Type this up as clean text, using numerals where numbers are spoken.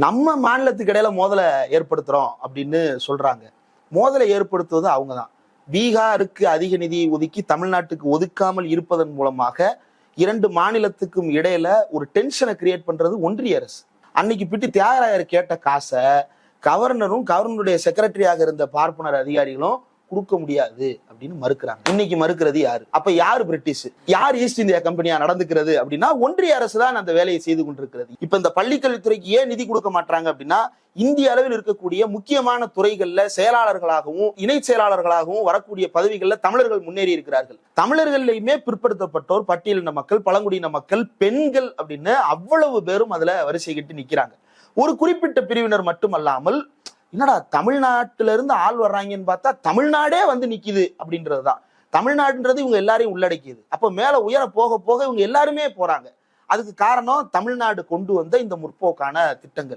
நம்ம மாநிலத்துக்கு இடையில மோதலை ஏற்படுத்துறோம் அப்படின்னு சொல்றாங்க. மோதலை ஏற்படுத்துவது அவங்க தான். பீகாருக்கு அதிக நிதி ஒதுக்கி தமிழ்நாட்டுக்கு ஒதுக்காமல் இருப்பதன் மூலமாக 2 மாநிலத்துக்கும் இடையில ஒரு டென்ஷனை கிரியேட் பண்றது ஒன்றிய அரசு. அன்னைக்கு பிட்டு தியாகராயர் கேட்ட காசை கவர்னரும் கவர்னருடைய செக்ரட்டரியாக இருந்த பார்ப்பனர் அதிகாரிகளும் கொடுக்க முடியாது அப்படின்னு மறுக்கிறாங்க. இன்னைக்கு மறுக்கிறது யாரு? அப்ப யாரு பிரிட்டிஷ், யார் ஈஸ்ட் இந்தியா கம்பெனியா நடந்துக்கிறது அப்படின்னா ஒன்றிய அரசு தான் அந்த வேலையை செய்து கொண்டிருக்கிறது. இப்ப இந்த பள்ளிக்கல்வித்துறைக்கு ஏன் நிதி கொடுக்க மாட்டாங்க அப்படின்னா இந்திய அளவில் இருக்கக்கூடிய முக்கியமான துறைகள்ல செயலாளர்களாகவும் இணை செயலாளர்களாகவும் வரக்கூடிய பதவிகள்ல தமிழர்கள் முன்னேறி இருக்கிறார்கள். தமிழர்களையுமே பிற்படுத்தப்பட்டோர், பட்டியலின மக்கள், பழங்குடியின மக்கள், பெண்கள் அப்படின்னு அவ்வளவு பேரும் அதுல வரிசை கட்டி நிக்கிறாங்க. ஒரு குறிப்பிட்ட பிரிவினர் மட்டுமல்லாமல் என்னடா தமிழ்நாட்டில இருந்து ஆள் வர்றாங்கன்னு பார்த்தா தமிழ்நாடே வந்து நிக்குது அப்படின்றதுதான். தமிழ்நாடுன்றது இவங்க எல்லாரையும் உள்ளடக்கியது. அப்ப மேல உயர போக போக இவங்க எல்லாருமே போறாங்க. அதுக்கு காரணம் தமிழ்நாடு கொண்டு வந்த இந்த முற்போக்கான திட்டங்கள்.